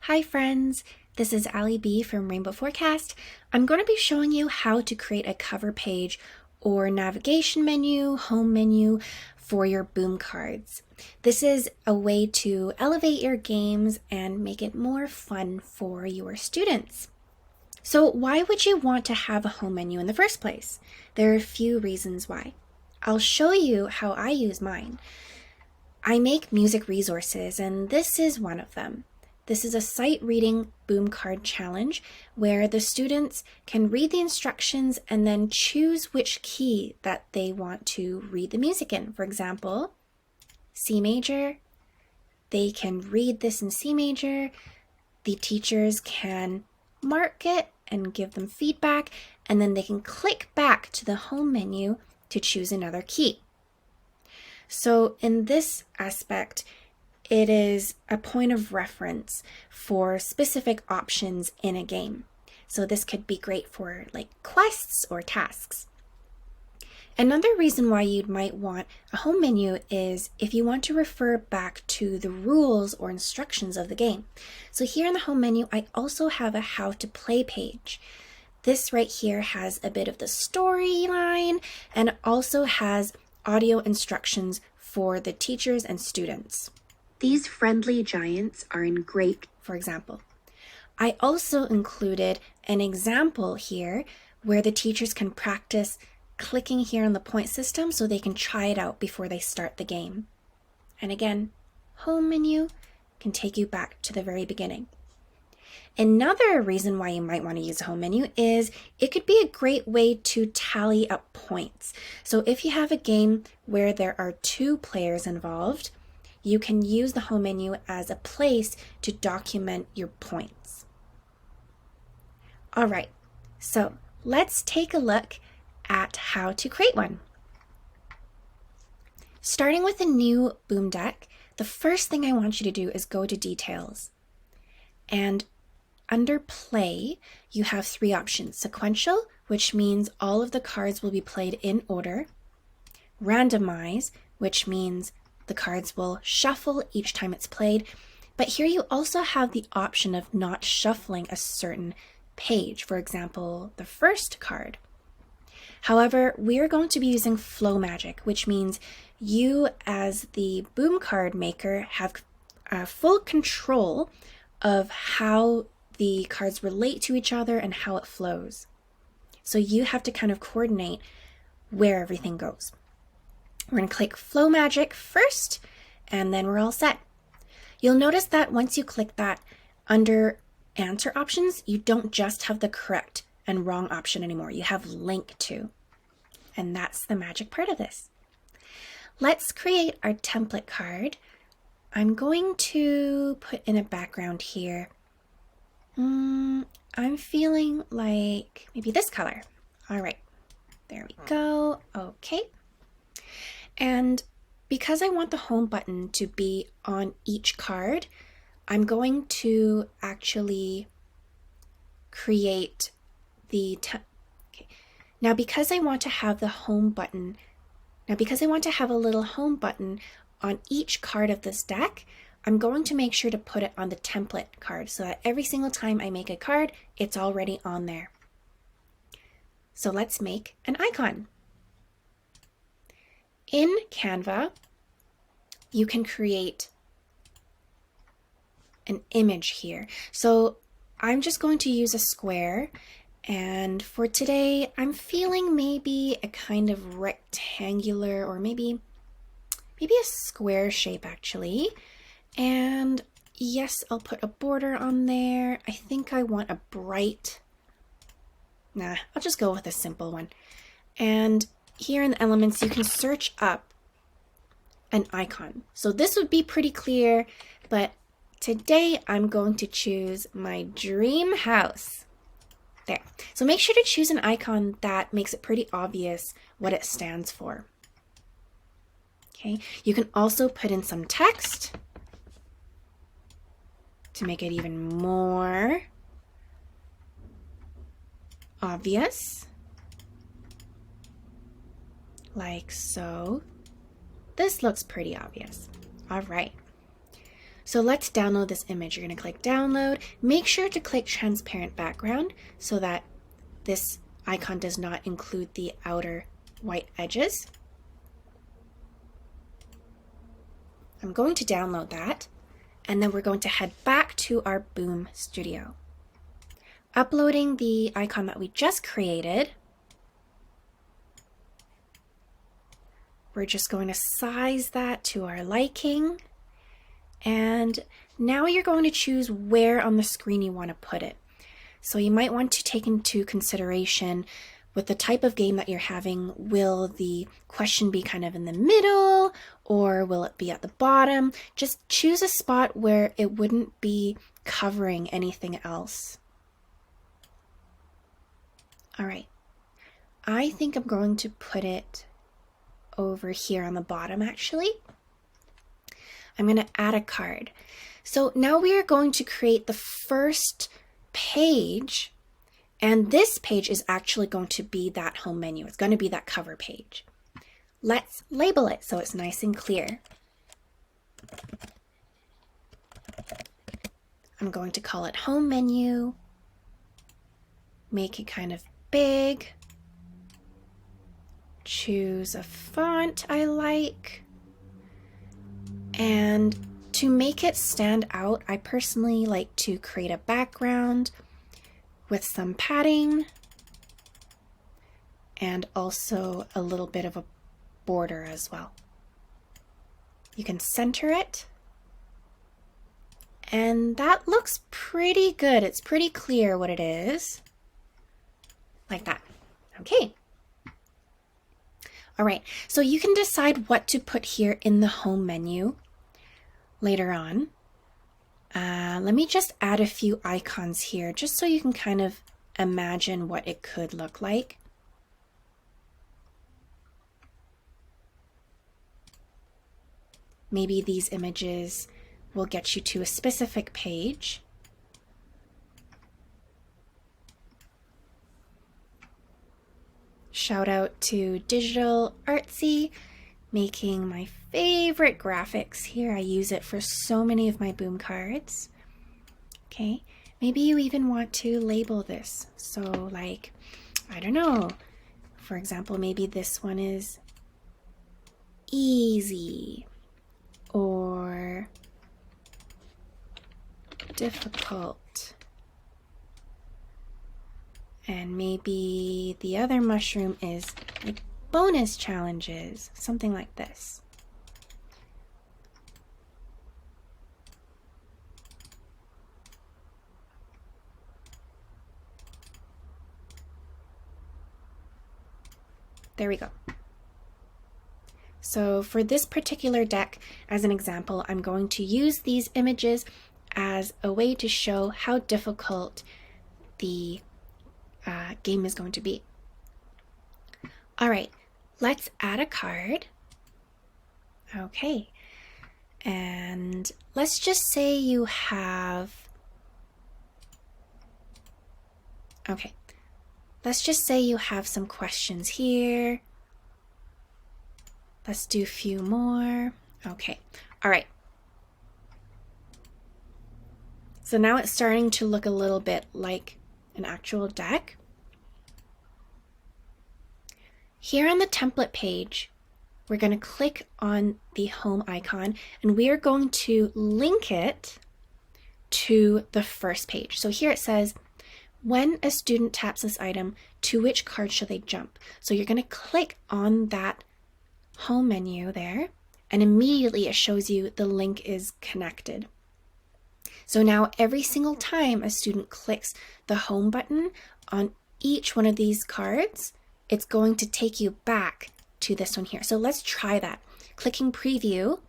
Hi friends, this is Ali B from Rainbow Forecast. I'm going to be showing you how to create a cover page or navigation menu, home menu for your boom cards. This is a way to elevate your games and make it more fun for your students. So why would you want to have a home menu in the first place? There are a few reasons why. I'll show you how I use mine. I make music resources and this is one of them. This is a sight reading boom card challenge where the students can read the instructions and then choose which key that they want to read the music in. For example, C major. They can read this in C major. The teachers can mark it and give them feedback, and then they can click back to the home menu to choose another key. So in this aspect, it is a point of reference for specific options in a game. So this could be great for like quests or tasks. Another reason why you might want a home menu is if you want to refer back to the rules or instructions of the game. So here in the home menu, I also have a how to play page. This right here has a bit of the storyline and also has audio instructions for the teachers and students. These friendly giants are engraved, for example. I also included an example here where the teachers can practice clicking here on the point system so they can try it out before they start the game. And again, home menu can take you back to the very beginning. Another reason why you might want to use a home menu is it could be a great way to tally up points. So if you have a game where there are 2 players involved, you can use the home menu as a place to document your points. All right, so let's take a look at how to create one. Starting with a new boom deck, the first thing I want you to do is go to details. And under play, you have 3 options. Sequential, which means all of the cards will be played in order. Randomize, which means the cards will shuffle each time it's played, but here you also have the option of not shuffling a certain page, for example, the first card. However, we're going to be using flow magic, which means you as the boom card maker have full control of how the cards relate to each other and how it flows. So you have to kind of coordinate where everything goes. We're going to click Flow Magic first, and then we're all set. You'll notice that once you click that, under answer options, you don't just have the correct and wrong option anymore. You have link to, and that's the magic part of this. Let's create our template card. I'm going to put in a background here. I'm feeling like maybe this color. All right, there we go. Okay. And because I want the home button to be on each card, I'm going to actually create the Now because I want to have the home button, because I want to have a little home button on each card of this deck, I'm going to make sure to put it on the template card so that every single time I make a card, it's already on there. So let's make an icon. In Canva, you can create an image here. So I'm just going to use a square, and for today, I'm feeling maybe a kind of rectangular or maybe a square shape actually. And yes, I'll put a border on there. I think I want a bright, I'll just go with a simple one. And here in the elements, you can search up an icon. So this would be pretty clear, but today I'm going to choose my dream house. There. So make sure to choose an icon that makes it pretty obvious what it stands for. Okay. You can also put in some text to make it even more obvious. Like so. This looks pretty obvious. All right. So let's download this image. You're going to click download. Make sure to click transparent background so that this icon does not include the outer white edges. I'm going to download that, and then we're going to head back to our Boom Studio. Uploading the icon that we just created. We're just going to size that to our liking. And now you're going to choose where on the screen you want to put it. So you might want to take into consideration with the type of game that you're having, will the question be kind of in the middle or will it be at the bottom? Just choose a spot where it wouldn't be covering anything else. All right, I think I'm going to put it over here on the bottom actually. I'm going to add a card. So now we are going to create the first page, and this page is actually going to be that home menu. It's going to be that cover page. Let's label it so it's nice and clear. I'm going to call it home menu. Make it kind of big. Choose a font I like. And to make it stand out, I personally like to create a background with some padding and also a little bit of a border as well. You can center it, and that looks pretty good. It's pretty clear what it is, like that. Okay. All right, so you can decide what to put here in the home menu later on. Let me just add a few icons here just so you can kind of imagine what it could look like. Maybe these images will get you to a specific page. Shout out to Digital Artsy, making my favorite graphics here. I use it for so many of my Boom cards. Okay, maybe you even want to label this. So like, I don't know, for example, maybe this one is easy or difficult. And maybe the other mushroom is like bonus challenges, something like this. There we go. So for this particular deck, as an example, I'm going to use these images as a way to show how difficult the game is going to be. All right, let's add a card. Okay, and let's just say you have, okay, let's just say you have some questions here. Let's do a few more. Okay, all right. So now it's starting to look a little bit like an actual deck. Here on the template page, we're going to click on the home icon and we are going to link it to the first page. So here it says, when a student taps this item, to which card should they jump? So you're going to click on that home menu there, and immediately it shows you the link is connected. So now every single time a student clicks the home button on each one of these cards, it's going to take you back to this one here. So let's try that. Clicking preview.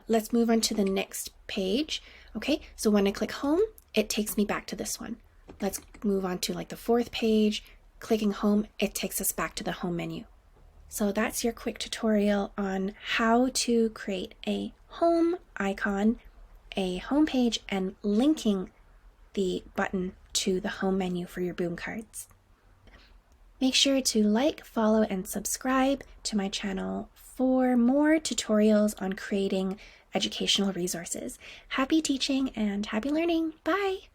Let's move on to the next page. Okay, so when I click home, it takes me back to this one. Let's move on to like the fourth page. Clicking home, it takes us back to the home menu. So that's your quick tutorial on how to create a home icon, a home page, and linking the button to the home menu for your Boom cards. Make sure to like, follow, and subscribe to my channel for more tutorials on creating educational resources. Happy teaching and happy learning. Bye!